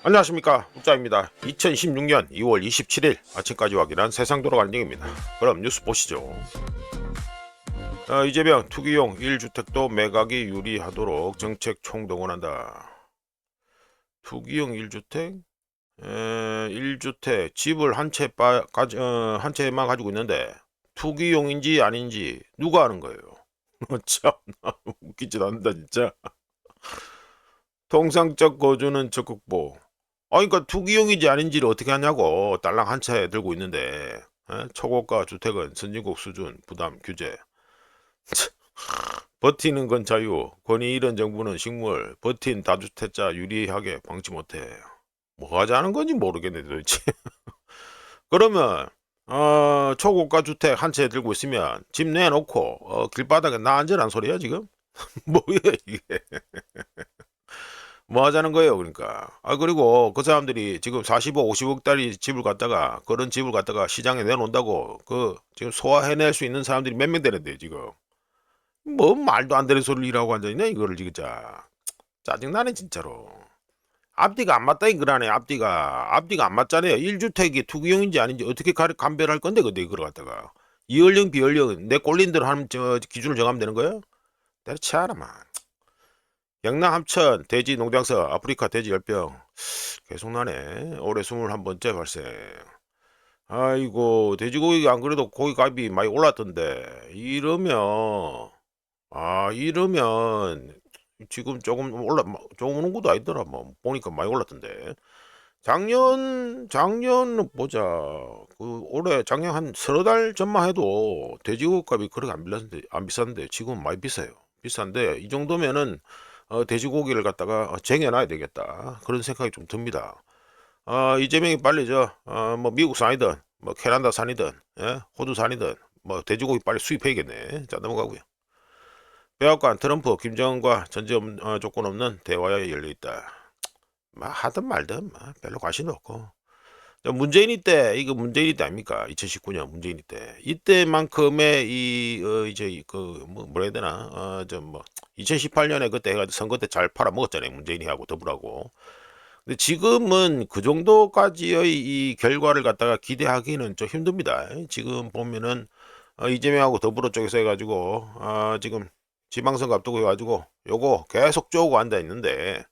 안녕하십니까, 웃자입니다. 2016년 2월 27일 아침까지 확인한 세상 돌아가는 얘기입니다. 그럼 뉴스 보시죠. 이재명 투기용 1주택도 매각이 유리하도록 정책 총동원한다. 투기용 1주택? 1주택 집을 한 채만 가지고 있는데 투기용인지 아닌지 누가 아는 거예요? 참 웃기지 않는다 진짜. 통상적 거주는 적극보. 그러니까 투기용인지 아닌지를 어떻게 하냐고. 딸랑 한 채 들고 있는데 초고가 주택은 선진국 수준 부담 규제. 버티는 건 자유, 권위 잃은 정부는 식물, 버틴 다주택자 유리하게 방치 못해. 뭐 하자는 건지 모르겠네 도대체. 그러면 초고가 주택 한 채 들고 있으면 집 내놓고 길바닥에 나 앉으란 소리야 지금? 뭐야 이게? 뭐 하자는 거예요, 그러니까. 그리고 그 사람들이 지금 45, 50억짜리 집을 갖다가, 그런 집을 갖다가 시장에 내놓는다고, 지금 소화해낼 수 있는 사람들이 몇 명 되는데, 지금. 뭐, 말도 안 되는 소리를 하고 앉아있네, 이거를, 진짜. 짜증나네, 진짜로. 앞뒤가 안 맞다, 이거라네, 앞뒤가. 앞뒤가 안 맞잖아요. 1주택이 투기용인지 아닌지 어떻게 감별할 건데, 근데 이걸 갖다가. 이연령, 비연령, 내 꼴린 대로 하는 기준을 정하면 되는 거예요? 때려치아라만. 영남 합천 돼지 농장서 아프리카 돼지 열병 계속 나네. 올해 21번째 발생. 아이고 돼지고기 안 그래도 고기값이 많이 올랐던데 이러면 지금 조금 오는 것도 아니더라. 뭐 보니까 많이 올랐던데. 작년 보자. 올해 작년 한 서너 달 전만 해도 돼지고기 값이 그렇게 안 비쌌는데 지금 많이 비싸요. 비싼데 이 정도면은 돼지고기를 갖다가 쟁여놔야 되겠다. 그런 생각이 좀 듭니다. 이재명이 빨리 뭐 미국 산이든 뭐 캐나다 산이든 호주 산이든 뭐 돼지고기 빨리 수입해야겠네. 자 넘어가고요. 백악관 트럼프 김정은과 전제 조건 없는 대화에 열려있다. 막 하든 말든 별로 관심도 없고. 이거 문재인이 때 아닙니까? 2019년 문재인이 때. 이때만큼의 이제 뭐라 해야 되나? 2018년에 그때 해가지고 선거 때 잘 팔아먹었잖아요. 문재인이 하고 더불어하고. 근데 지금은 그 정도까지의 이 결과를 갖다가 기대하기는 좀 힘듭니다. 지금 보면은 이재명하고 더불어 쪽에서 해가지고 지금 지방선거 앞두고 해가지고 요거 계속 쪼고 앉아 있는데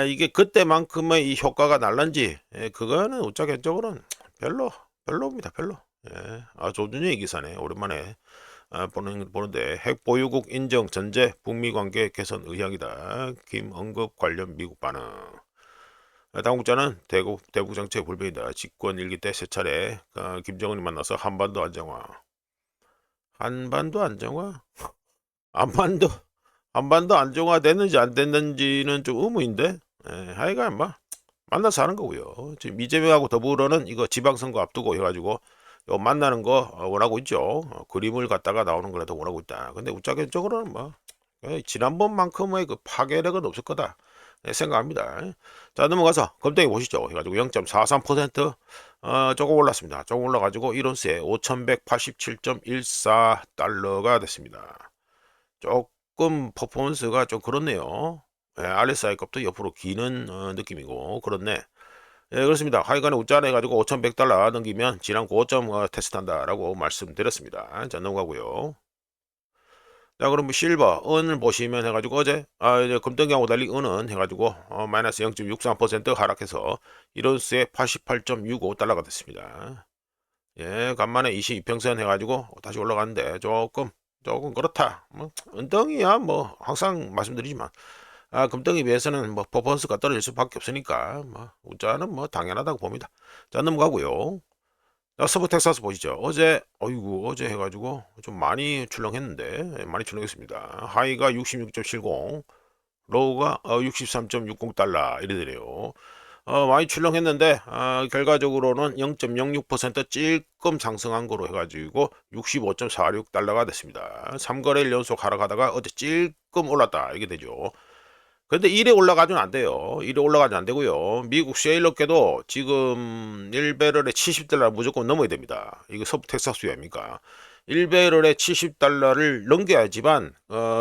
이게 그때만큼의 이 효과가 날런지 그거는 우짜 개인적으로는 별로입니다. 별로. 조준희 기사네. 오랜만에 보는데 핵보유국 인정 전제 북미 관계 개선 의향이다. 김언급 관련 미국 반응. 당국자는 대북 정책 불변이다. 집권 일기 때 세 차례 김정은이 만나서 한반도 안정화. 한반도 안정화? 한반도 한반도 안정화 됐는지 안 됐는지는 좀 의문인데. 하여간 만나서 하는 거고요. 지금 이재명하고 더불어는 이거 지방선거 앞두고 해가지고 요 만나는 거 원하고 있죠. 그림을 갖다가 나오는 거라도 원하고 있다. 근데 우짜겐적으로는 지난번만큼의 그 파괴력은 없을 거다 생각합니다. 자 넘어가서 검증해 보시죠. 해가지고 0.43% 조금 올랐습니다. 조금 올라가지고 1온스에 5187.14달러가 됐습니다. 조금 퍼포먼스가 좀 그렇네요. RSI 값도 옆으로 기는 느낌이고 그렇네. 그렇습니다. 하여간에 웃자네 해가지고 5100달러 넘기면 지난 고점 테스트한다라고 말씀드렸습니다. 자 넘어가고요. 자 그럼 실버 은을 보시면 해가지고 어제 이제 금등경하고 달리 은은 해가지고 마이너스 0.63% 하락해서 1온스에 88.65달러가 됐습니다. 간만에 22평선 해가지고 다시 올라갔는데 조금 그렇다. 뭐 은덩이야 뭐 항상 말씀드리지만 금덩이 비해서는 뭐 퍼포먼스가 떨어질 수밖에 없으니까 우자는 뭐 당연하다고 봅니다. 자 넘어가고요. 자 서부 텍사스 보시죠. 어제 해가지고 좀 많이 출렁했는데 많이 출렁했습니다. 하이가 66.70, 로우가 63.60달러 이래 되네요. 많이 출렁했는데 결과적으로는 0.06% 찔끔 상승한 거로 해가지고 65.46달러가 됐습니다. 3거래일 연속 하락하다가 어제 찔끔 올랐다 이게 되죠. 근데 이래 올라가면 안 돼요. 이래 올라가면 안 되고요. 미국 셰일업계도 지금 1배럴에 70달러 무조건 넘어야 됩니다. 이거 서부 텍사스 아닙니까? 1배럴에 $70를 넘겨야지만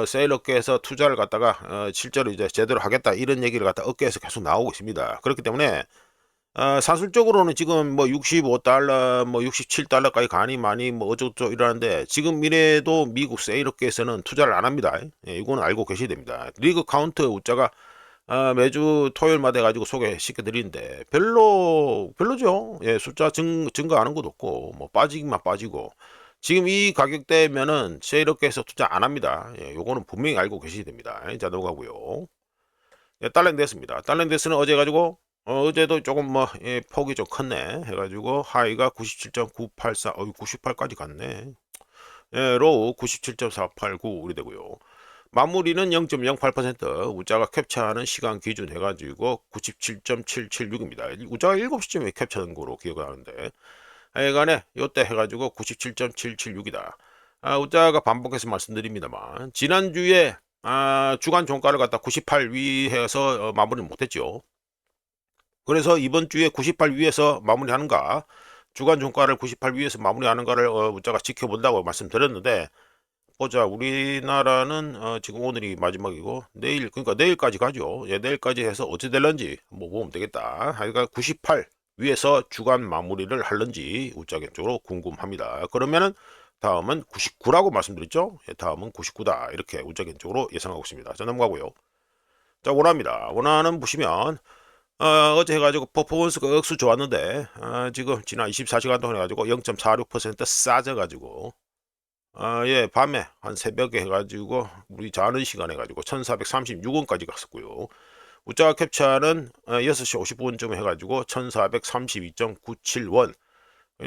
세일 업계에서 투자를 갖다가 실제로 이제 제대로 하겠다 이런 얘기를 갖다 업계에서 계속 나오고 있습니다. 그렇기 때문에 사실적으로는 지금 뭐 $65, 뭐 $67까지 가니 많이 뭐 어쩌고저쩌고 이러는데 지금 이래도 미국 세일 업계에서는 투자를 안 합니다. 예, 이거는 알고 계셔야 됩니다. 리그 카운트 우자가 매주 토요일마다 해가지고 소개시켜 드리는데 별로죠. 예, 숫자 증가하는 것도 없고 뭐 빠지기만 빠지고 지금 이 가격대면은 세일업계에서 투자 안 합니다. 예, 요거는 분명히 알고 계셔야 됩니다. 자, 넘어가고요. 예, 달러인데스입니다. 달러인데스는 어제 가지고 어제도 조금 뭐 예, 폭이 좀 컸네 해가지고 하이가 97.984 98까지 갔네. 예, 로우 97.489 우리 되고요. 마무리는 0.08% 우자가 캡처하는 시간 기준 해가지고 97.776입니다. 우자가 7시쯤에 캡처한 거로 기억하는데 하여간에 요때 해가지고 97.776이다. 우자가 반복해서 말씀드립니다만 지난주에 주간 종가를 갖다 98 위해서 마무리를 못했죠. 그래서 이번 주에 98 위에서 마무리하는가 주간 종가를 98 위에서 마무리하는가를 우자가 지켜본다고 말씀드렸는데 보자. 우리나라는 지금 오늘이 마지막이고 내일 그러니까 내일까지 가죠. 예, 내일까지 해서 어찌 될런지 뭐 보면 되겠다. 하여간 98 위에서 주간 마무리를 할런지 우짜겐적으로 궁금합니다. 그러면은 다음은 99라고 말씀드렸죠. 예, 다음은 99다 이렇게 우짜겐적으로 예상하고 있습니다. 자, 넘어가고요. 자, 원화입니다. 원화는 보시면 어제 해가지고 퍼포먼스가 억수 좋았는데 지금 지난 24시간 동안 해가지고 0.46% 싸져가지고 예, 밤에 한 새벽에 해가지고 우리 자는 시간에 해가지고 1436원까지 갔었고요. 우짜 캡처는 6시 50분쯤 해가지고 1432.97원.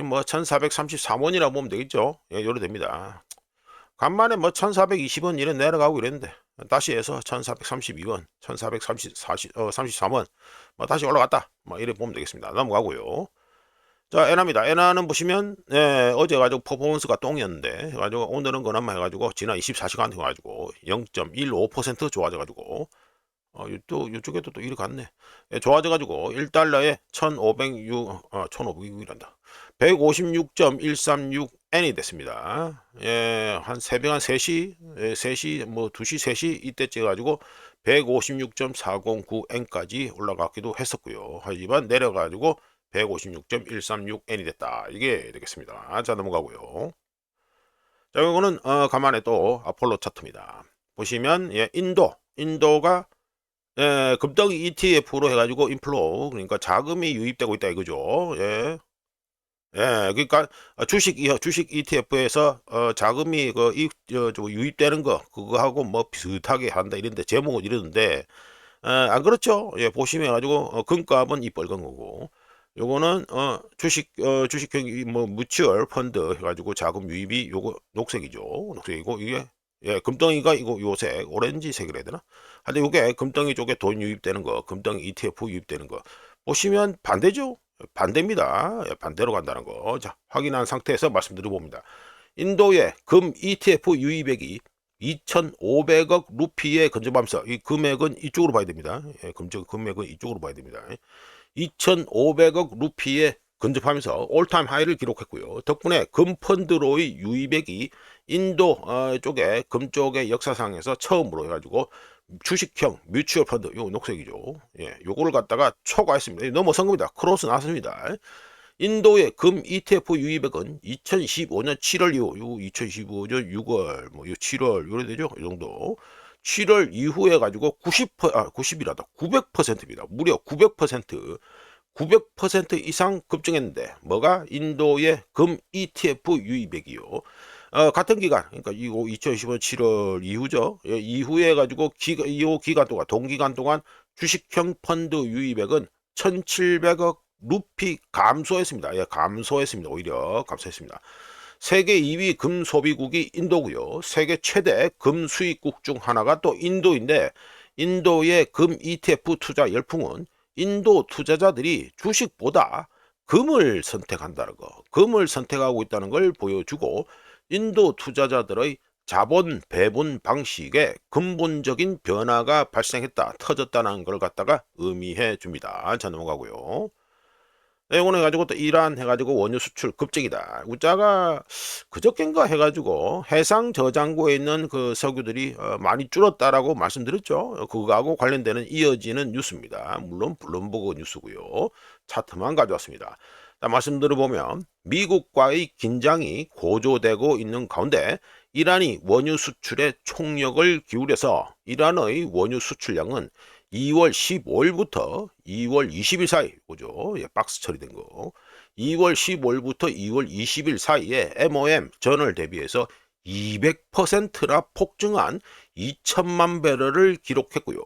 뭐 1433원이라고 보면 되겠죠. 예, 요래 됩니다. 간만에 뭐 1420원 이래 내려가고 이랬는데 다시 해서 1432원, 1433원 뭐 다시 올라갔다. 뭐 이래 보면 되겠습니다. 넘어가고요. 자, 에나입니다. 에나는 보시면 어제 가지고 퍼포먼스가 똥이었는데 해가지고 오늘은 그나마 해가지고 지난 24시간 해가지고 0.15% 좋아져가지고 이쪽에도 또 이리 갔네. 예, 좋아져가지고 1달러에 1506이란다. 156.136엔이 됐습니다. 예, 한 새벽 한 3시, 3시, 뭐 2시, 3시 이때쯤 해가지고 156.409엔까지 올라가기도 했었고요. 하지만 내려가지고 156.136엔이 됐다. 이게 되겠습니다. 자, 넘어가고요. 자, 이거는 간만에 또 아폴로 차트입니다. 보시면 예, 인도가 급등 ETF로 해가지고 인플로우 그러니까 자금이 유입되고 있다 이거죠. 예. 예, 그러니까 주식 ETF에서 자금이 유입되는 거 그거하고 뭐 비슷하게 한다 이런데 제목은 이러는데 안 그렇죠? 예, 보시면 해가지고 금값은 이 빨간 거고 요거는 주식형 뭐 뮤추얼 펀드 해가지고 자금 유입이 요거 녹색이죠. 녹색이고 이게 예, 금덩이가 이거 요색 오렌지색이라 해야 되나? 근데 요게 금덩이 쪽에 돈 유입되는 거, 금덩이 ETF 유입되는 거 보시면 반대죠. 반대입니다. 예, 반대로 간다는 거. 자, 확인한 상태에서 말씀드려 봅니다. 인도의 금 ETF 유입액이 2,500억 루피에 근접하면서 이 금액은 이쪽으로 봐야 됩니다. 예, 금액은 이쪽으로 봐야 됩니다. 2,500억 루피에 근접하면서 올타임 하이를 기록했고요. 덕분에 금펀드로의 유입액이 인도 쪽에 금 쪽의 역사상에서 처음으로 해가지고 주식형 뮤추얼 펀드 요 녹색이죠. 예, 요거를 갖다가 초과했습니다. 넘어선 겁니다. 크로스 나왔습니다. 인도의 금 ETF 유입액은 2015년 7월 이후, 요 2015년 6월, 뭐 7월 요래 되죠? 이 정도. 7월 이후에 가지고 90이라다 900%입니다. 무려 900% 이상 급증했는데 뭐가 인도의 금 ETF 유입액이요. 같은 기간, 그러니까 이거 2015년 7월 이후죠. 예, 이후에 가지고 이 기간 동안 동기간 동안 주식형 펀드 유입액은 1,700억 루피 감소했습니다. 예, 감소했습니다. 오히려 감소했습니다. 세계 2위 금 소비국이 인도고요. 세계 최대 금 수입국 중 하나가 또 인도인데 인도의 금 ETF 투자 열풍은 인도 투자자들이 주식보다 금을 선택한다는 거, 금을 선택하고 있다는 걸 보여주고 인도 투자자들의 자본 배분 방식에 근본적인 변화가 발생했다, 터졌다는 걸 갖다가 의미해 줍니다. 자, 넘어가고요. 이거는 해가지고 또 이란 해가지고 원유 수출 급증이다. 우자가 그저껜가 해가지고 해상 저장고에 있는 그 석유들이 많이 줄었다라고 말씀드렸죠. 그거하고 관련되는 이어지는 뉴스입니다. 물론 블룸버그 뉴스고요. 차트만 가져왔습니다. 말씀 들어보면 미국과의 긴장이 고조되고 있는 가운데 이란이 원유 수출에 총력을 기울여서 이란의 원유 수출량은 2월 15일부터 2월 20일 사이 보죠. 예, 박스 처리된 거. 2월 15일부터 2월 20일 사이에 MOM 전월 대비해서 200%나 폭증한 2천만 배럴을 기록했고요.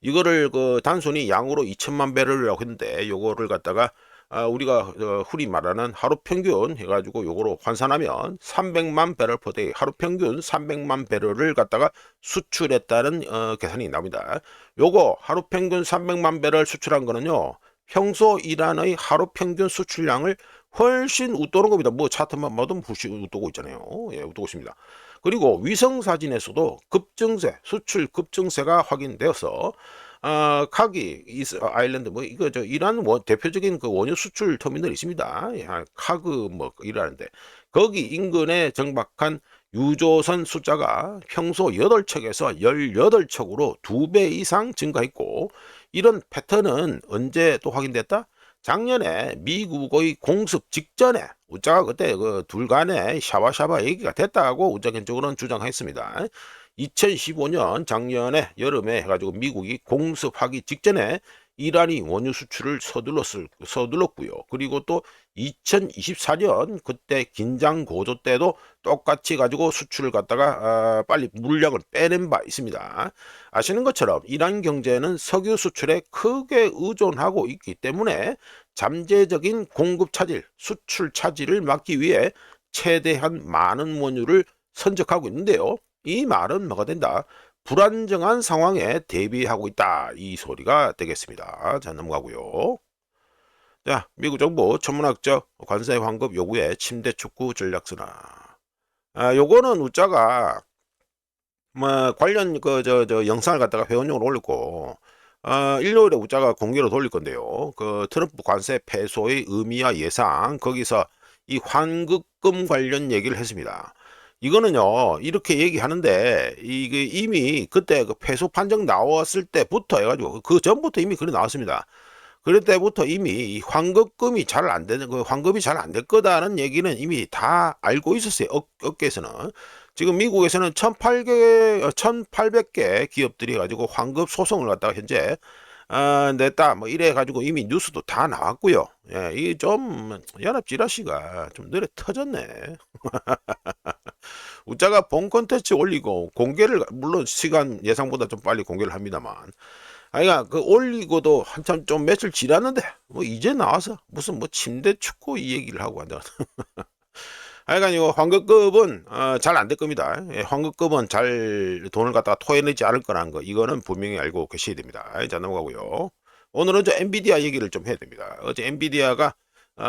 이거를 그 단순히 양으로 2천만 배럴이라고 했는데 요거를 갖다가 우리가 흔히 말하는 하루 평균 해가지고 요거로 환산하면 300만 배럴 per day 하루 평균 300만 배럴을 갖다가 수출했다는 계산이 나옵니다. 요거 하루 평균 300만 배럴 수출한 거는요. 평소 이란의 하루 평균 수출량을 훨씬 웃도는 겁니다. 뭐 차트만 봐도 훨씬 웃도고 있잖아요. 예, 웃도고 있습니다. 그리고 위성 사진에서도 급증세, 수출 급증세가 확인되어서 카기 아일랜드 뭐 이거 저 이란 대표적인 그 원유 수출 터미널이 있습니다. 예, 카그 뭐 이라는데 거기 인근에 정박한 유조선 숫자가 평소 8척에서 18척으로 2배 이상 증가했고 이런 패턴은 언제 또 확인됐다? 작년에 미국의 공습 직전에 우자가 그때 그 둘 간에 샤바샤바 얘기가 됐다고 우자견 쪽으로는 주장했습니다. 2015년 작년에 여름에 해가지고 미국이 공습하기 직전에 이란이 원유 수출을 서둘렀고요. 그리고 또 2024년 그때 긴장 고조 때도 똑같이 가지고 수출을 갖다가 빨리 물량을 빼낸 바 있습니다. 아시는 것처럼 이란 경제는 석유 수출에 크게 의존하고 있기 때문에 잠재적인 공급 차질, 수출 차질을 막기 위해 최대한 많은 원유를 선적하고 있는데요. 이 말은 뭐가 된다? 불안정한 상황에 대비하고 있다. 이 소리가 되겠습니다. 자, 넘어가고요. 자, 미국 정부 천문학적 관세 환급 요구에 침대 축구 전략선언. 요거는 우자가 뭐 관련 저 영상을 갖다가 회원용으로 올렸고 일요일에 우자가 공개로 돌릴 건데요. 그 트럼프 관세 패소의 의미와 예상 거기서 이 환급금 관련 얘기를 했습니다. 이거는요 이렇게 얘기하는데 이게 이미 그때 그 패소 판정 나왔을 때부터 해가지고 그 전부터 이미 그래 나왔습니다. 그럴 때부터 이미 이 환급금이 잘 안 되는 그 환급이 잘 안 될 거다는 얘기는 이미 다 알고 있었어요. 업계에서는 지금 미국에서는 1800개 기업들이 가지고 환급 소송을 갖다가 현재 냈다 뭐 이래 가지고 이미 뉴스도 다 나왔고요. 예, 이 좀 연합 지라시가 좀 느려 터졌네. 우자가 본 콘텐츠 올리고 공개를 물론 시간 예상보다 좀 빨리 공개를 합니다만 아이가 그 올리고도 한참 좀 며칠 지났는데 뭐 이제 나와서 무슨 뭐 침대 축구 이 얘기를 하고 한다. 하여간 이거 환급금은 잘 안 될 겁니다. 예, 환급금은 잘 돈을 갖다가 토해내지 않을 거라는 거 이거는 분명히 알고 계셔야 됩니다. 자 넘어가고요. 오늘은 저 엔비디아 얘기를 좀 해야 됩니다. 어제 엔비디아가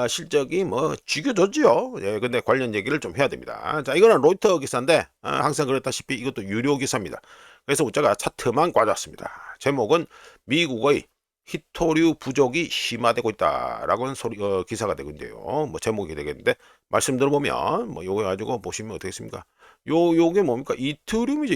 실적이 뭐 쥐겨졌지요. 예, 근데 관련 얘기를 좀 해야 됩니다. 자, 이거는 로이터 기사인데 항상 그랬다시피 이것도 유료 기사입니다. 그래서 우자가 차트만 가져왔습니다. 제목은 미국의 히토류 부족이 심화되고 있다라고는 기사가 되는데요. 뭐 제목이 되겠는데 말씀 들어보면 뭐 요거 가지고 보시면 어떻겠습니까? 요게 뭡니까? 이트리움이죠.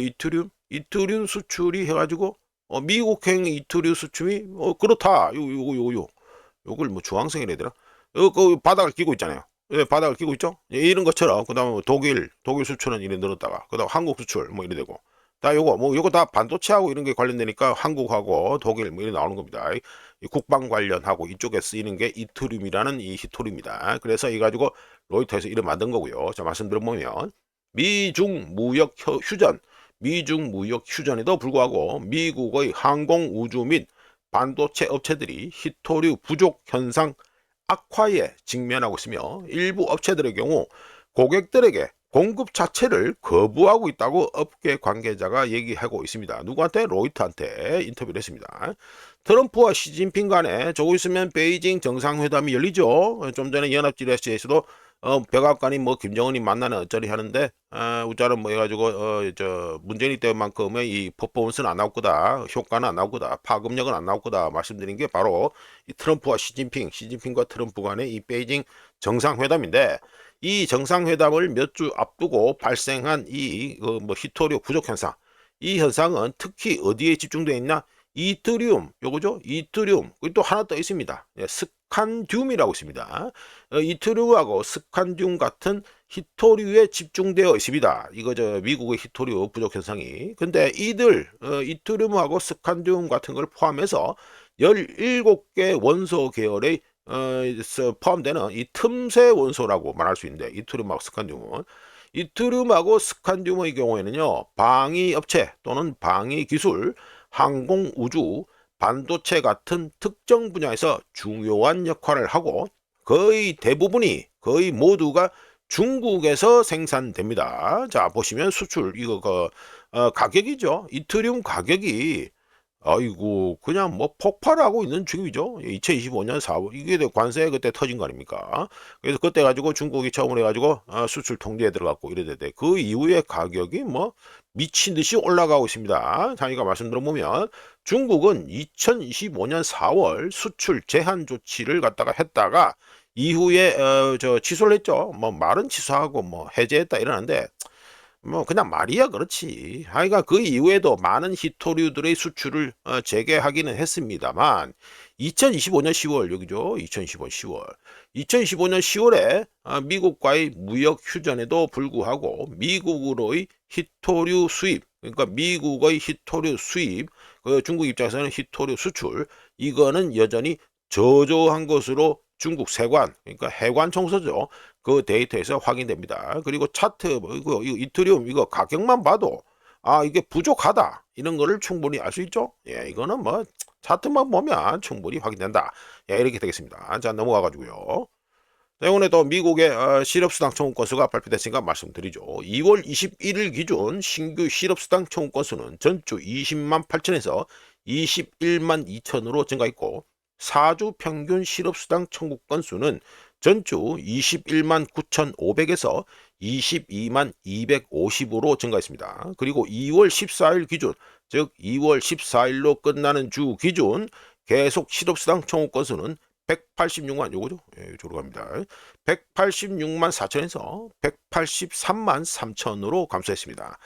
이트리움 수출이 해가지고 미국행 이트리움 수출이 그렇다. 요걸 뭐 주황색이라 해야 되나? 그 바닥을 끼고 있잖아요. 예, 바닥을 끼고 있죠. 예, 이런 것처럼 그다음에 독일 수출은 이래 늘었다가 그다음 한국 수출 뭐 이래 되고 다 요거 다 반도체하고 이런 게 관련되니까 한국하고 독일 뭐 이래 나오는 겁니다. 이 국방 관련하고 이쪽에 쓰이는 게 이트리움이라는 이 히토리입니다. 그래서 이 가지고 로이터에서 이름 만든 거고요. 자 말씀 들어보면 미중 무역 휴전에도 불구하고 미국의 항공 우주 및 반도체 업체들이 히토류 부족 현상 악화에 직면하고 있으며 일부 업체들의 경우 고객들에게 공급 자체를 거부하고 있다고 업계 관계자가 얘기하고 있습니다. 누구한테? 로이터한테 인터뷰를 했습니다. 트럼프와 시진핑 간에 조금 있으면 베이징 정상회담이 열리죠. 좀 전에 연합지대에서도 백악관이 뭐 김정은이 만나는 어쩌리 하는데 우짜는 뭐 해가지고 저 문재인이 때만큼의 이 퍼포먼스는 안 나올 거다, 효과는 안 나올 거다, 파급력은 안 나올 거다 말씀드린 게 바로 이 트럼프와 시진핑과 트럼프 간의 이 베이징 정상회담인데, 이 정상회담을 몇 주 앞두고 발생한 이 뭐 히토류 부족 현상, 이 현상은 특히 어디에 집중되어 있나? 이트리움, 요거죠? 이트리움. 그리고 또 하나 더 있습니다. 예, 스칸듐이라고 있습니다. 이트리움하고 스칸듐 같은 히토류에 집중되어 있습니다. 이거 저 미국의 히토류 부족 현상이. 근데 이들 이트리움하고 스칸듐 같은 걸 포함해서 17개 원소 계열의 포함되는 이 틈새 원소라고 말할 수 있는데, 이트리움하고 스칸듐은, 이트리움하고 스칸듐의 경우에는요, 방위 업체 또는 방위 기술, 항공 우주, 반도체 같은 특정 분야에서 중요한 역할을 하고, 거의 모두가 중국에서 생산됩니다. 자, 보시면 수출 이거 가격이죠. 이트리움 가격이 아이고 그냥 뭐 폭발하고 있는 중이죠. 2025년 4월 이게 관세 그때 터진 거 아닙니까? 그래서 그때 가지고 중국이 처음으로 해가지고 수출 통제에 들어갔고 이랬는데, 그 이후에 가격이 뭐 미친 듯이 올라가고 있습니다. 자기가 말씀 들어보면 중국은 2025년 4월 수출 제한 조치를 갖다가 했다가 이후에 저 취소를 했죠. 뭐 말은 취소하고 뭐 해제했다 이러는데, 뭐 그냥 말이야 그렇지. 하여간 그 이후에도 많은 히토류들의 수출을 재개하기는 했습니다만, 2025년 10월 여기죠. 2025년 10월. 2025년 10월에 미국과의 무역 휴전에도 불구하고 미국으로의 히토류 수입, 그러니까 미국의 히토류 수입, 그 중국 입장에서는 히토류 수출, 이거는 여전히 저조한 것으로 중국 세관, 그러니까 해관 청소죠. 그 데이터에서 확인됩니다. 그리고 차트, 뭐 이거 이트리움 이거 가격만 봐도 이게 부족하다 이런 거를 충분히 알 수 있죠. 예, 이거는 뭐 차트만 보면 충분히 확인된다. 예, 이렇게 되겠습니다. 자, 넘어가 가지고요. 자, 이번에 또 미국의 실업수당 청구 건수가 발표됐으니까 말씀드리죠. 2월 21일 기준 신규 실업수당 청구 건수는 전주 20만 8천에서 21만 2천으로 증가했고, 4주 평균 실업수당 청구 건수는 전주 21만 9,500에서 22만 250으로 증가했습니다. 그리고 2월 14일 기준, 즉 2월 14일로 끝나는 주 기준 계속 실업수당 청구 건수는 186만, 요거죠? 예, 조로 갑니다. 186만 4천에서 183만 3천으로 감소했습니다.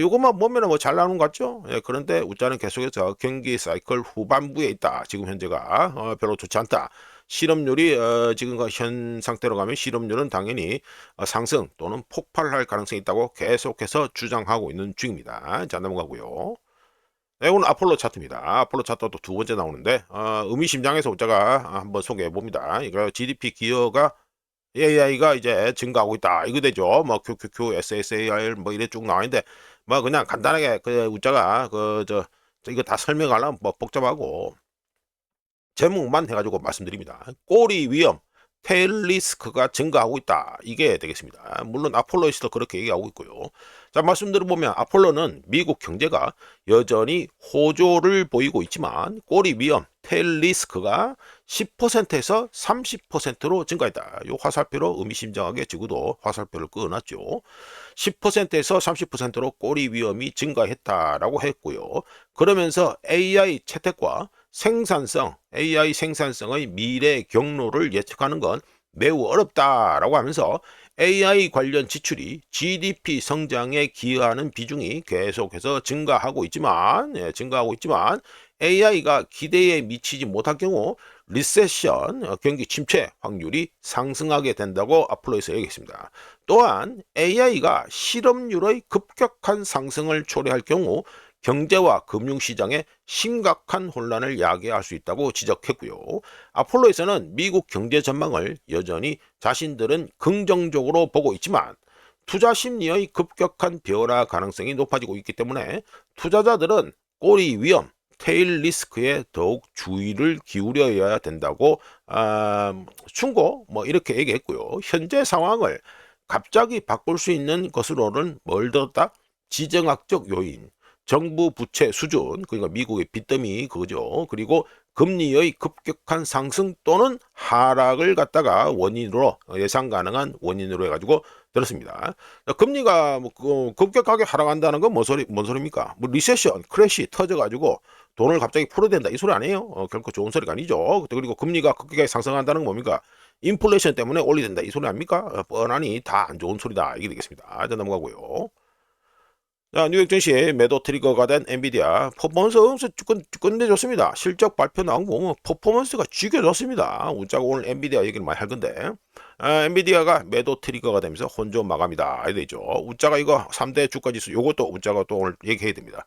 요것만 보면 뭐 잘 나오는 것 같죠? 예, 그런데 우짜는 계속해서 경기 사이클 후반부에 있다. 지금 현재가 별로 좋지 않다. 실업률이 지금과 현 상태로 가면 실업률은 당연히 상승 또는 폭발할 가능성이 있다고 계속해서 주장하고 있는 중입니다. 자, 넘어가고요. 네, 오늘 아폴로 차트입니다. 아폴로 차트도 두 번째 나오는데 의미심장해서 우짜가 한번 소개해 봅니다. 이거 GDP 기여가 AI가 이제 증가하고 있다 이거 되죠. 뭐 QQQ, SSAR 뭐 이래 쭉 나와있는데, 뭐 그냥 간단하게 그 우짜가 이거 다 설명하려면 뭐 복잡하고 제목만 해가지고 말씀드립니다. 꼬리 위험, 테일 리스크가 증가하고 있다. 이게 되겠습니다. 물론 아폴로에서도 그렇게 얘기하고 있고요. 자, 말씀 들어보면 아폴로는 미국 경제가 여전히 호조를 보이고 있지만 꼬리 위험, 테일 리스크가 10%에서 30%로 증가했다. 요 화살표로 의미심장하게 지구도 화살표를 그어놨죠. 10%에서 30%로 꼬리 위험이 증가했다라고 했고요. 그러면서 AI 채택과 AI 생산성의 미래 경로를 예측하는 건 매우 어렵다라고 하면서 AI 관련 지출이 GDP 성장에 기여하는 비중이 계속해서 증가하고 있지만 AI가 기대에 미치지 못할 경우 리세션, 경기 침체 확률이 상승하게 된다고 아폴로에서 얘기했습니다. 또한 AI가 실업률의 급격한 상승을 초래할 경우 경제와 금융시장에 심각한 혼란을 야기할 수 있다고 지적했고요. 아폴로에서는 미국 경제 전망을 여전히 자신들은 긍정적으로 보고 있지만 투자 심리의 급격한 변화 가능성이 높아지고 있기 때문에 투자자들은 꼬리 위험, 테일 리스크에 더욱 주의를 기울여야 된다고 충고 뭐 이렇게 얘기했고요. 현재 상황을 갑자기 바꿀 수 있는 것으로는 뭘 들었다? 지정학적 요인, 정부 부채 수준, 그러니까 미국의 빚더미 그거죠. 그리고 금리의 급격한 상승 또는 하락을 갖다가 원인으로 예상 가능한 원인으로 해가지고 들었습니다. 금리가 뭐 급격하게 하락한다는 건 뭔 소리입니까? 뭐 리세션, 크래시 터져가지고 돈을 갑자기 풀어야 된다 이 소리 아니에요? 결코 좋은 소리가 아니죠. 그리고 금리가 급격하게 상승한다는 건 뭡니까? 인플레이션 때문에 올리된다 이 소리 아닙니까? 뻔하니 다 안 좋은 소리다 이게 되겠습니다. 자, 넘어가고요. 자, 뉴욕 증시 매도 트리거가 된 엔비디아 퍼포먼스 끝내줬습니다. 실적 발표 나온 거 보면 퍼포먼스가 죽여줬습니다. 웃자고 오늘 엔비디아 얘기를 많이 할 건데 엔비디아가 매도 트리거가 되면서 혼조 마감이다. 이래 되죠. 웃자가 이거 3대 주가지수 요것도 웃자가 또 오늘 얘기해야 됩니다.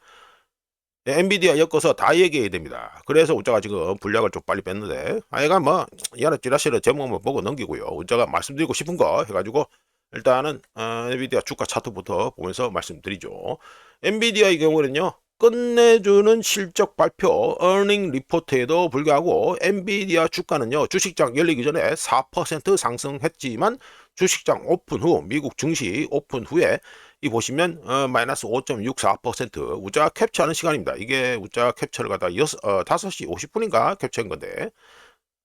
엔비디아 엮어서 다 얘기해야 됩니다. 그래서 웃자가 지금 분량을 좀 빨리 뺐는데 아이가 뭐 이하나 찌라시를 제목만 보고 넘기고요. 웃자가 말씀드리고 싶은 거 해가지고 일단은 엔비디아 주가 차트부터 보면서 말씀드리죠. 엔비디아의 경우는요. 끝내주는 실적 발표 어닝 리포트에도 불구하고 엔비디아 주가는요. 주식장 열리기 전에 4% 상승했지만 주식장 오픈 후 미국 증시 오픈 후에 이 보시면 마이너스 5.64% 우자 캡처하는 시간입니다. 이게 우자 캡처를 갖다 5시 50분인가 캡처한 건데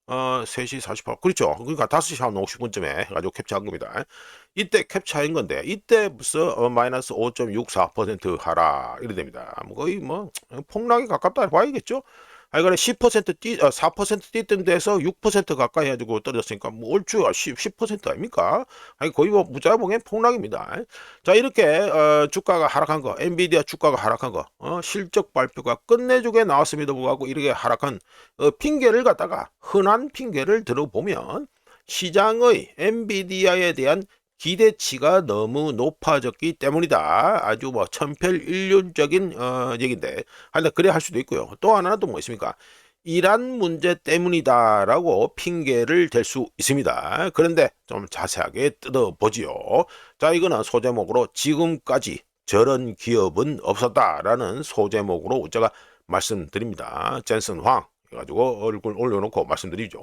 3시 48분 그렇죠. 그러니까 5시 한 50분쯤에 해가지고 캡처한 겁니다. 이때 캡처한 건데 이때 무슨 마이너스 5.64% 하락 이래 됩니다. 뭐 거의 뭐 폭락에 가깝다 봐야겠죠. 하여간에 4% 뛰던 데서 6% 가까이 해가지고 떨어졌으니까 뭐 얼추 10% 아닙니까? 아니 거의 뭐 무자 보기엔 폭락입니다. 자 이렇게 주가가 하락한 거 엔비디아 주가가 하락한 거 실적 발표가 끝내주게 나왔음에도 불구하고 이렇게 하락한 핑계를 갖다가 흔한 핑계를 들어보면 시장의 엔비디아에 대한 기대치가 너무 높아졌기 때문이다. 아주 뭐 천편일률적인 얘기인데 하여튼 그래 할 수도 있고요. 또 하나는 또 뭐 있습니까? 이란 문제 때문이다라고 핑계를 댈 수 있습니다. 그런데 좀 자세하게 뜯어보지요. 자 이거는 소제목으로 지금까지 저런 기업은 없었다라는 소제목으로 제가 말씀드립니다. 젠슨 황 해가지고 얼굴 올려놓고 말씀드리죠.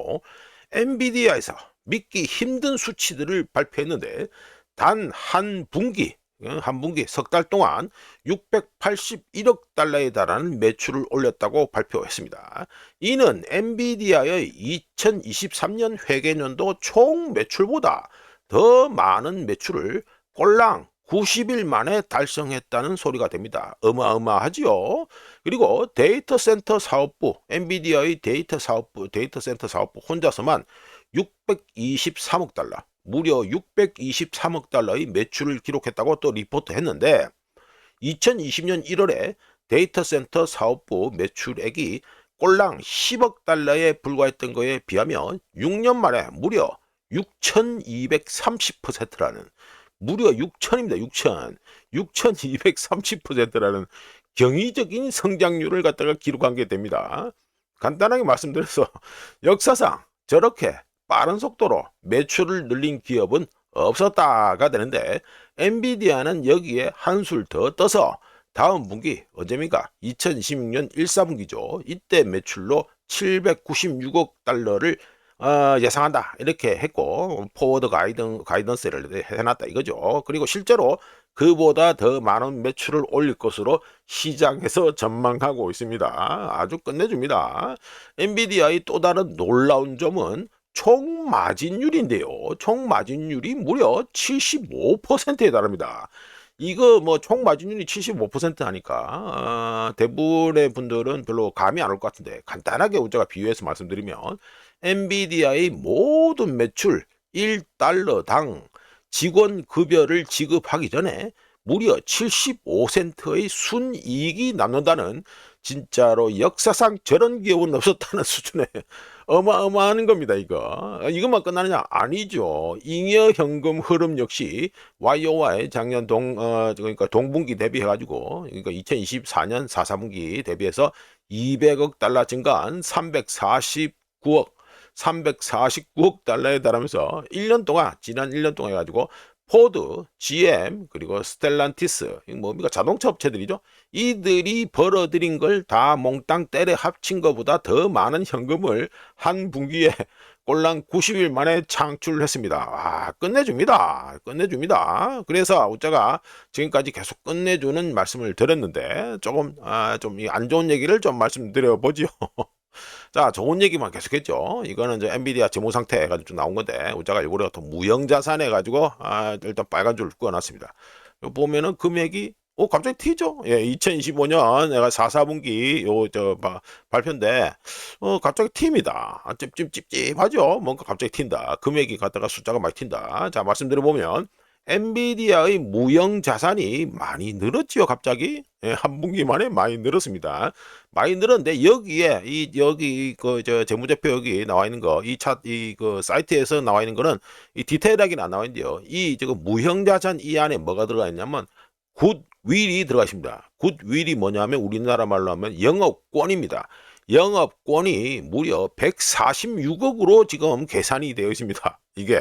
엔비디아에서 믿기 힘든 수치들을 발표했는데 단 한 분기 석 달 동안 681억 달러에 달하는 매출을 올렸다고 발표했습니다. 이는 엔비디아의 2023년 회계년도 총 매출보다 더 많은 매출을 꼴랑 90일 만에 달성했다는 소리가 됩니다. 어마어마하지요. 그리고 데이터 센터 사업부, 엔비디아의 데이터 센터 사업부 혼자서만 623억 달러, 무려 623억 달러의 매출을 기록했다고 또 리포트했는데 2020년 1월에 데이터 센터 사업부 매출액이 꼴랑 10억 달러에 불과했던 거에 비하면 6년 만에 무려 6,230%라는 무려 6천입니다. 6,230%라는 경이적인 성장률을 갖다가 기록한 게 됩니다. 간단하게 말씀드려서 역사상 저렇게 빠른 속도로 매출을 늘린 기업은 없었다가 되는데 엔비디아는 여기에 한술 더 떠서 다음 분기 언제입니까? 2026년 1, 4분기죠. 이때 매출로 796억 달러를 예상한다 이렇게 했고 포워드 가이던스를 해놨다 이거죠. 그리고 실제로 그보다 더 많은 매출을 올릴 것으로 시장에서 전망하고 있습니다. 아주 끝내줍니다. 엔비디아의 또 다른 놀라운 점은 총 마진율인데요. 총 마진율이 무려 75%에 달합니다. 이거 뭐 총 마진율이 75% 하니까 대부분의 분들은 별로 감이 안 올 것 같은데 간단하게 제가 비유해서 말씀드리면 엔비디아의 모든 매출 1달러당 직원 급여를 지급하기 전에 무려 75센트의 순이익이 남는다는 진짜로 역사상 저런 기업은 없었다는 수준의 어마어마한 겁니다. 이것만 끝나느냐? 아니죠. 잉여 현금 흐름 역시 YOY 작년 그러니까 동분기 대비해가지고 그러니까 2024년 4, 4분기 대비해서 200억 달러 증가한 349억 달러에 달하면서 1년 동안 지난 1년 동안 해가지고 포드, GM 그리고 스텔란티스 뭡니까 자동차 업체들이죠. 이들이 벌어들인 걸 다 몽땅 때려 합친 것보다 더 많은 현금을 한 분기에 꼴랑 90일 만에 창출했습니다. 끝내줍니다. 그래서 우자가 지금까지 계속 끝내주는 말씀을 드렸는데 조금 좀 안 좋은 얘기를 좀 말씀드려 보죠. 자, 좋은 얘기만 계속했죠. 이거는 이제 엔비디아 재무 상태 해가지고 좀 나온 건데, 우리가 일부러 또 무형자산 해가지고, 일단 빨간 줄을 그어놨습니다. 요 보면은 금액이, 갑자기 튀죠? 예, 2025년 내가 4, 4분기 발표인데, 갑자기 튑니다. 찝찝하죠? 뭔가 갑자기 튄다. 금액이 갖다가 숫자가 많이 튄다. 자, 말씀드려보면, 엔비디아의 무형 자산이 많이 늘었지요, 갑자기. 예, 한 분기 만에 많이 늘었습니다. 많이 늘었는데 여기에 여기 재무제표 여기 나와 있는 거 이 사이트에서 나와 있는 거는 이 디테일하게는 안 나와 있는데요. 이 지금 무형 자산 이 안에 뭐가 들어가 있냐면 굿윌이 들어가 있습니다. 굿윌이 뭐냐면 우리나라 말로 하면 영업권입니다. 영업권이 무려 146억으로 지금 계산이 되어 있습니다. 이게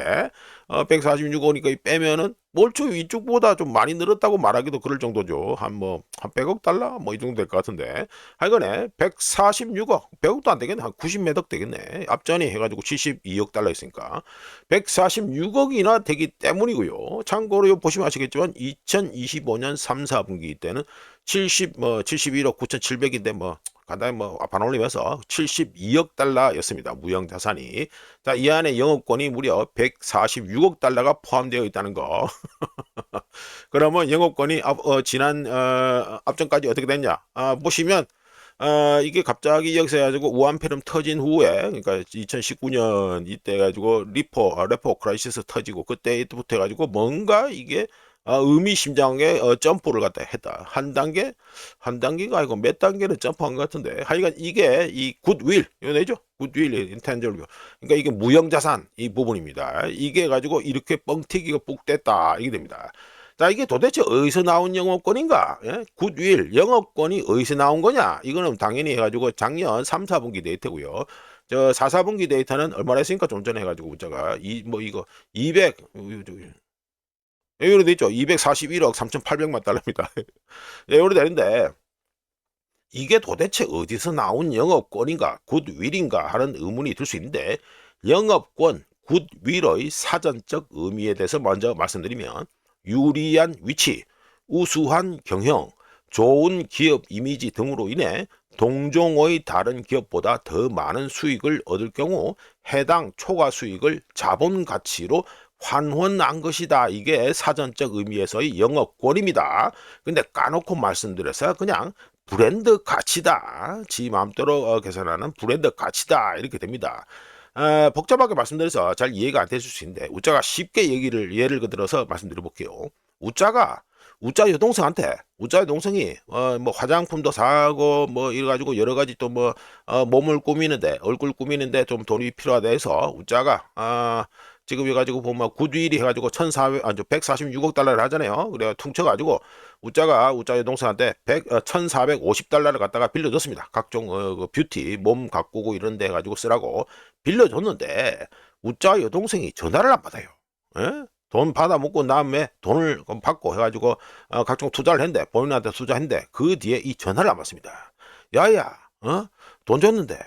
146억이니까 빼면은 몰초 이쪽보다 좀 많이 늘었다고 말하기도 그럴 정도죠. 한 100억 달러 뭐 이 정도 될 것 같은데 하여간에 146억 100억도 안 되겠네. 한 90몇 억 되겠네. 앞전이 해가지고 72억 달러 있으니까 146억이나 되기 때문이고요. 참고로 보시면 아시겠지만 2025년 3, 4분기 때는 71억 9,700인데 간단히 반올림해서 72억 달러였습니다. 무형 자산이. 자, 이 안에 영업권이 무려 146억 달러가 포함되어 있다는 거. 그러면 영업권이 지난 앞전까지 어떻게 됐냐? 보시면 이게 갑자기 여기서 해가지고 우한폐렴 터진 후에, 그러니까 2019년 이때 해가지고 레포 크라이시스 터지고 그때부터 해가지고 뭔가 이게 의미심장하게 점프를 갖다 했다. 한 단계가 아니고 몇 단계를 점프한 것 같은데, 하여간 이게 이 굿윌, 이거 내죠? 굿윌, 인텐저블. 그러니까 이게 무형자산 이 부분입니다. 이게 가지고 이렇게 뻥튀기가 뿍 됐다. 이게 됩니다. 자, 이게 도대체 어디서 나온 영업권인가? 예? 굿윌, 영업권이 어디서 나온 거냐? 이거는 당연히 해가지고 작년 3, 4분기 데이터고요. 저 4, 4분기 데이터는 얼마나 했으니까 좀 전에 해가지고 우자가 이거 200 여기로 돼 있죠. 241억 3,800만 달러입니다. 여기로 되는데 이게 도대체 어디서 나온 영업권인가 굿윌인가 하는 의문이 들 수 있는데, 영업권 굿윌의 사전적 의미에 대해서 먼저 말씀드리면 유리한 위치, 우수한 경영, 좋은 기업 이미지 등으로 인해 동종의 다른 기업보다 더 많은 수익을 얻을 경우 해당 초과 수익을 자본 가치로 환원한 것이다. 이게 사전적 의미에서의 영업권입니다. 근데 까놓고 말씀드려서 그냥 브랜드 가치다. 지 마음대로 계산하는 브랜드 가치다. 이렇게 됩니다. 복잡하게 말씀드려서 잘 이해가 안 되실 수 있는데 우자가 쉽게 예를 들어서 말씀드려 볼게요. 우자 여동생한테 우자 여동생이 뭐 화장품도 사고 뭐 이래가지고 여러 가지 또 몸을 꾸미는데 얼굴 꾸미는데 좀 돈이 필요하다 해서 우자가 지금 해가지고 보면 굿윌이 해가지고 146억 달러를 하잖아요. 그래 퉁쳐가지고 우자 여동생한테 1,450달러를 갖다가 빌려줬습니다. 각종 그 뷰티 몸 가꾸고 이런 데 해가지고 쓰라고 빌려줬는데 우자 여동생이 전화를 안 받아요. 예? 돈 받아먹고 다음에 돈을 받고 해가지고 각종 투자를 했는데 본인한테 투자했는데 그 뒤에 이 전화를 안 받습니다. 야야 돈 줬는데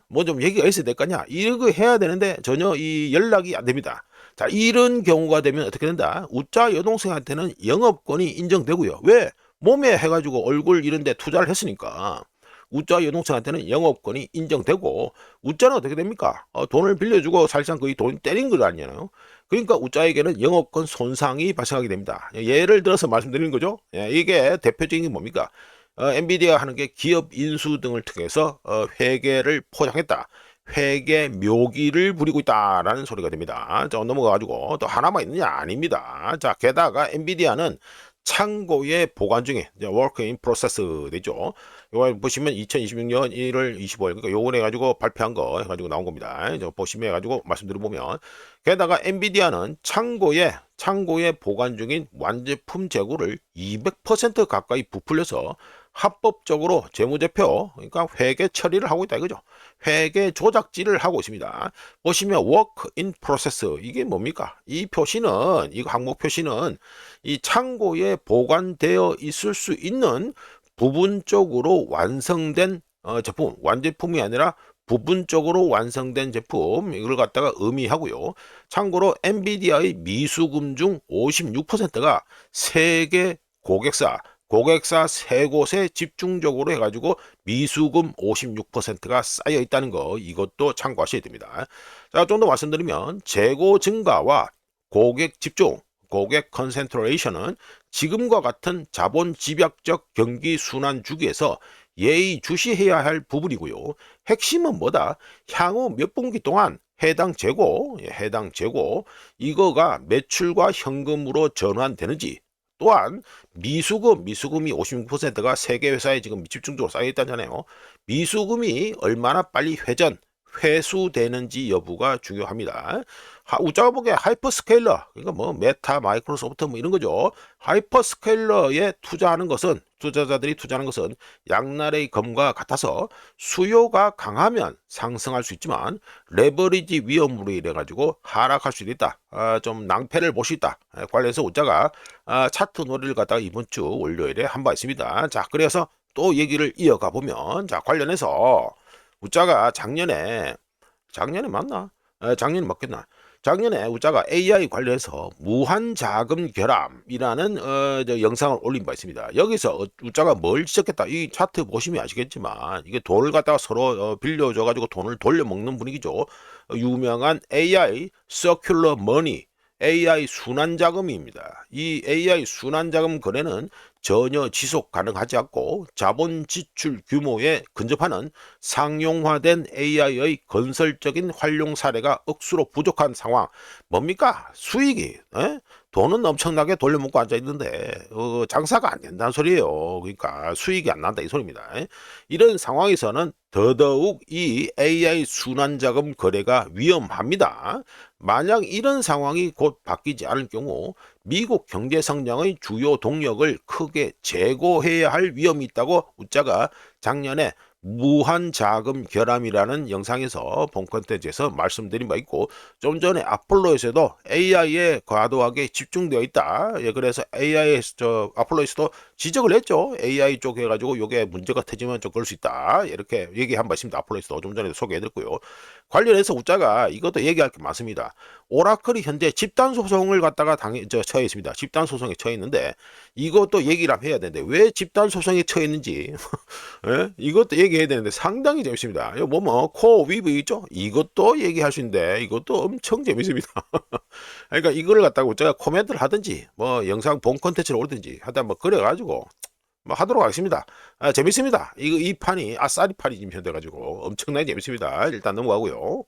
뭐 좀 얘기가 있어야 될 거냐 이거 해야 되는데 전혀 이 연락이 안 됩니다. 자, 이런 경우가 되면 어떻게 된다? 우짜 여동생한테는 영업권이 인정되고요. 왜? 몸에 해가지고 얼굴 이런 데 투자를 했으니까 우짜 여동생한테는 영업권이 인정되고, 우짜는 어떻게 됩니까? 돈을 빌려주고 사실상 거의 돈 때린 거 아니잖아요. 그러니까 우짜에게는 영업권 손상이 발생하게 됩니다. 예를 들어서 말씀드리는 거죠. 이게 대표적인 게 뭡니까? 엔비디아 하는 게 기업 인수 등을 통해서 회계를 포장했다. 회계 묘기를 부리고 있다라는 소리가 됩니다. 자, 넘어가가지고 또 하나만 있느냐? 아닙니다. 자, 게다가 엔비디아는 창고에 보관 중에 work in process 되죠. 이거 보시면 2026년 1월 25일 그러니까 요번에 가지고 발표한 거 해가지고 나온 겁니다. 보시면 해가지고 말씀드려보면, 게다가 엔비디아는 창고에 보관 중인 완제품 재고를 200% 가까이 부풀려서 합법적으로 재무제표, 그러니까 회계 처리를 하고 있다 이거죠. 회계 조작질을 하고 있습니다. 보시면 work in process 이게 뭡니까? 이 항목 표시는 이 창고에 보관되어 있을 수 있는 부분적으로 완성된 제품, 완제품이 아니라 부분적으로 완성된 제품, 이걸 갖다가 의미하고요. 참고로 엔비디아의 미수금 중 56%가 세계 고객사, 고객사 3곳에 집중적으로 해가지고 미수금 56%가 쌓여 있다는 거, 이것도 참고하셔야 됩니다. 자, 좀 더 말씀드리면 재고 증가와 고객 집중, 고객 컨센트레이션은 지금과 같은 자본 집약적 경기 순환 주기에서 예의주시해야 할 부분이고요. 핵심은 뭐다? 향후 몇 분기 동안 해당 재고 이거가 매출과 현금으로 전환되는지, 또한 미수금이 56%가 세계 회사에 지금 집중적으로 쌓여 있다잖아요. 미수금이 얼마나 빨리 회수되는지 여부가 중요합니다. 우자가 보기에 하이퍼스케일러, 그러니까 뭐 메타, 마이크로소프트 뭐 이런 거죠. 하이퍼스케일러에 투자자들이 투자하는 것은 양날의 검과 같아서 수요가 강하면 상승할 수 있지만 레버리지 위험으로 인해 가지고 하락할 수도 있다. 좀 낭패를 볼 수 있다. 관련해서 우자가 차트 놀이를 갖다가 이번 주 월요일에 한 바 있습니다. 자, 그래서 또 얘기를 이어가 보면, 자, 관련해서 우자가 작년에 맞나? 작년에 맞겠나? 작년에 우자가 AI 관련해서 무한자금 결함이라는 영상을 올린 바 있습니다. 여기서 우자가 뭘 지적했다? 이 차트 보시면 아시겠지만 이게 돈을 갖다가 서로 빌려줘 가지고 돈을 돌려먹는 분위기죠. 유명한 AI Circular Money, AI 순환자금입니다. 이 AI 순환자금 거래는 전혀 지속 가능하지 않고 자본 지출 규모에 근접하는 상용화된 AI의 건설적인 활용 사례가 억수로 부족한 상황. 뭡니까? 수익이 돈은 엄청나게 돌려먹고 앉아있는데 장사가 안 된다는 소리예요. 그러니까 수익이 안 난다 이 소리입니다. 이런 상황에서는 더더욱 이 AI 순환자금 거래가 위험합니다. 만약 이런 상황이 곧 바뀌지 않을 경우 미국 경제 성장의 주요 동력을 크게 제고해야 할 위험이 있다고 우자가 작년에 무한자금 결함이라는 영상에서 본 컨텐츠에서 말씀드린 바 있고, 좀 전에 아폴로에서도 AI에 과도하게 집중되어 있다. 그래서 아폴로에서도 지적을 했죠. AI 쪽 해가지고 요게 문제가 터지면 좀 그럴 수 있다. 이렇게 얘기한 바 있습니다. 아폴로에서도 좀 전에도 소개해드렸고요. 관련해서 우자가 이것도 얘기할 게 많습니다. 오라클이 현재 집단 소송을 갖다가 처해 있습니다. 집단 소송에 처해 있는데 이것도 얘기를 해야 되는데 왜 집단 소송에 처해 있는지 이것도 얘기해야 되는데 상당히 재밌습니다. 코어 위브 있죠? 이것도 얘기할 수 있는데 이것도 엄청 재밌습니다. 그러니까 이걸 갖다가 우자가 코멘트를 하든지 뭐 영상 본 컨텐츠를 올든지 하다 뭐 그래가지고 뭐 하도록 하겠습니다. 재밌습니다. 이 판이 아싸리 판이 지금 현돼가지고 엄청나게 재밌습니다. 일단 넘어가고요.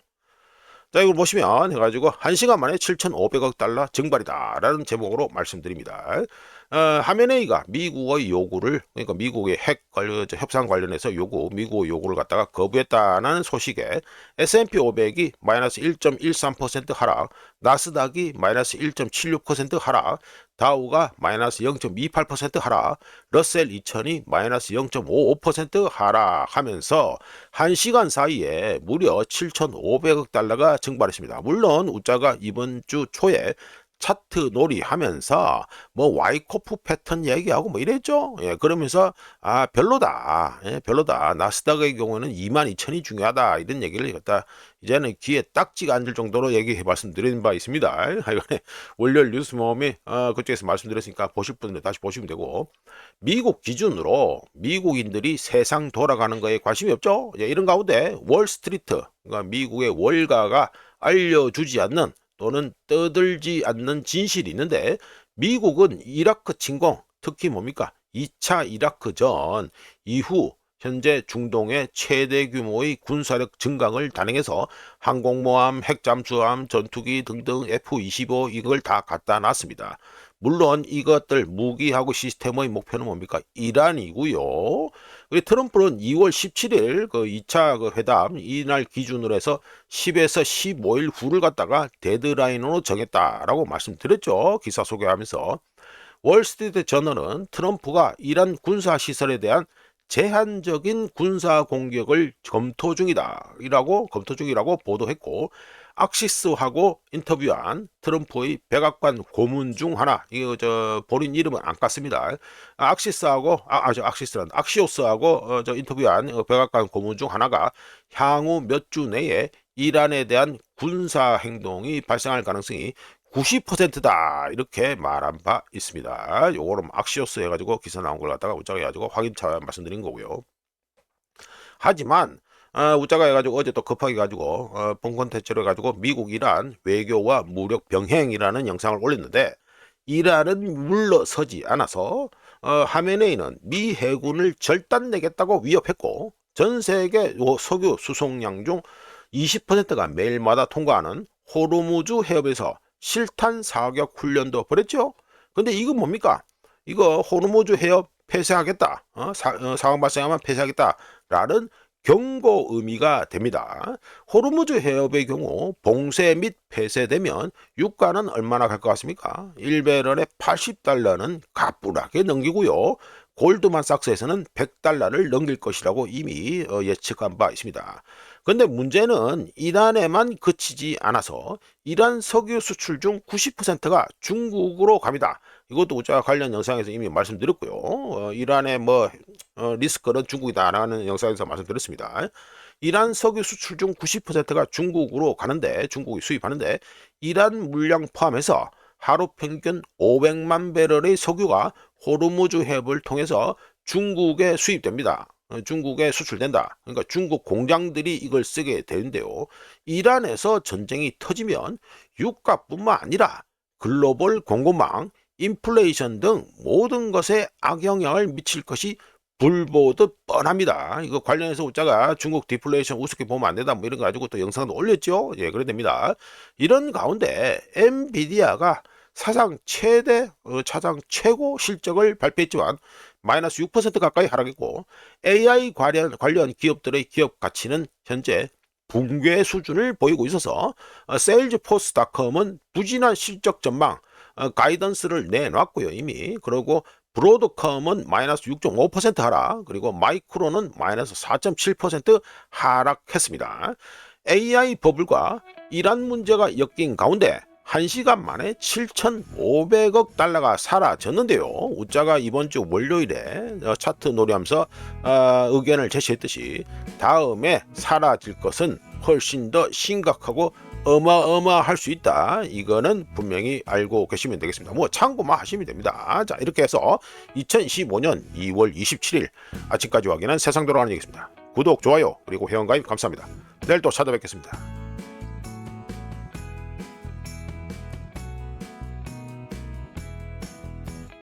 자, 이걸 보시면 해가지고 1시간 만에 7,500억 달러 증발이다 라는 제목으로 말씀드립니다. 하메네이가 미국의 요구를, 그러니까 미국의 협상 관련해서 미국의 요구를 갖다가 거부했다는 소식에 S&P 500이 마이너스 1.13% 하락, 나스닥이 마이너스 1.76% 하락, 다우가 마이너스 0.28% 하락, 러셀 2000이 마이너스 0.55% 하락하면서 1시간 사이에 무려 7,500억 달러가 증발했습니다. 물론 우자가 이번 주 초에 차트 놀이 하면서 뭐 와이코프 패턴 얘기하고 뭐 이랬죠. 그러면서 별로다. 별로다. 나스닥의 경우는 22,000이 중요하다. 이런 얘기를 갖다 이제는 귀에 딱지가 앉을 정도로 말씀드린 바 있습니다. 이번에 월요일 뉴스 모험이 그쪽에서 말씀드렸으니까 보실 분들은 다시 보시면 되고, 미국 기준으로 미국인들이 세상 돌아가는 거에 관심이 없죠. 이런 가운데 월스트리트, 그러니까 미국의 월가가 알려주지 않는 또는 떠들지 않는 진실이 있는데, 미국은 이라크 침공, 특히 뭡니까? 2차 이라크전 이후 현재 중동의 최대 규모의 군사력 증강을 단행해서 항공모함, 핵잠수함, 전투기 등등 F-25 이걸 다 갖다 놨습니다. 물론 이것들 무기하고 시스템의 목표는 뭡니까? 이란이고요. 트럼프는 2월 17일 그 2차 회담 이날 기준으로 해서 10에서 15일 후를 갖다가 데드라인으로 정했다라고 말씀드렸죠. 기사 소개하면서. 월스트리트 저널은 트럼프가 이란 군사시설에 대한 제한적인 군사 공격을 검토 중이라고 보도했고, 악시스하고 인터뷰한 트럼프의 백악관 고문 중 하나, 본인 이름은 안 깠습니다. 악시오스하고 인터뷰한 백악관 고문 중 하나가 향후 몇 주 내에 이란에 대한 군사 행동이 발생할 가능성이 90%다 이렇게 말한 바 있습니다. 요거는 악시오스 해가지고 기사 나온 걸 갖다가 웃자가 해가지고 확인차 말씀드린 거고요. 하지만 웃자가 해가지고 어제 또 급하게 가지고 본 콘텐츠로 해가지고 미국 이란 외교와 무력 병행이라는 영상을 올렸는데, 이란은 물러서지 않아서 하메네이는 미 해군을 절단내겠다고 위협했고, 전 세계 석유 수송량 중 20%가 매일마다 통과하는 호르무즈 해협에서 실탄 사격 훈련도 벌였죠. 근데 이거 뭡니까? 이거 호르무즈 해협 폐쇄하겠다, 상황 발생하면 폐쇄하겠다라는 경고 의미가 됩니다. 호르무즈 해협의 경우 봉쇄 및 폐쇄되면 유가는 얼마나 갈 것 같습니까? 1배럴에 80달러는 가뿐하게 넘기고요. 골드만삭스에서는 100달러를 넘길 것이라고 이미 예측한 바 있습니다. 근데 문제는 이란에만 그치지 않아서 이란 석유 수출 중 90%가 중국으로 갑니다. 이것도 우자 관련 영상에서 이미 말씀드렸고요. 이란의 리스크는 중국이다라는 영상에서 말씀드렸습니다. 이란 석유 수출 중 90%가 중국으로 가는데, 중국이 수입하는데, 이란 물량 포함해서 하루 평균 500만 배럴의 석유가 호르무즈 해협을 통해서 중국에 수입됩니다. 중국에 수출된다. 그러니까 중국 공장들이 이걸 쓰게 되는데요. 이란에서 전쟁이 터지면 유가뿐만 아니라 글로벌 공급망, 인플레이션 등 모든 것에 악영향을 미칠 것이 불보듯 뻔합니다. 이거 관련해서 우자가 중국 디플레이션 우습게 보면 안 된다, 이런 거 가지고 또 영상도 올렸죠. 예, 그래 됩니다. 이런 가운데 엔비디아가 사상 최대, 사상 최고 실적을 발표했지만 마이너스 6% 가까이 하락했고, AI 관련 기업들의 기업 가치는 현재 붕괴 수준을 보이고 있어서 세일즈포스닷컴은 부진한 실적 전망 가이던스를 내놨고요, 이미. 그리고 브로드컴은 마이너스 6.5% 하락, 그리고 마이크로는 마이너스 4.7% 하락했습니다. AI 버블과 이란 문제가 엮인 가운데 1시간 만에 7,500억 달러가 사라졌는데요. 우자가 이번 주 월요일에 차트 노리하면서 의견을 제시했듯이 다음에 사라질 것은 훨씬 더 심각하고 어마어마할 수 있다. 이거는 분명히 알고 계시면 되겠습니다. 참고만 하시면 됩니다. 자, 이렇게 해서 2025년 2월 27일 아침까지 확인한 세상 돌아가는 얘기입니다. 구독, 좋아요, 그리고 회원가입 감사합니다. 내일 또 찾아뵙겠습니다.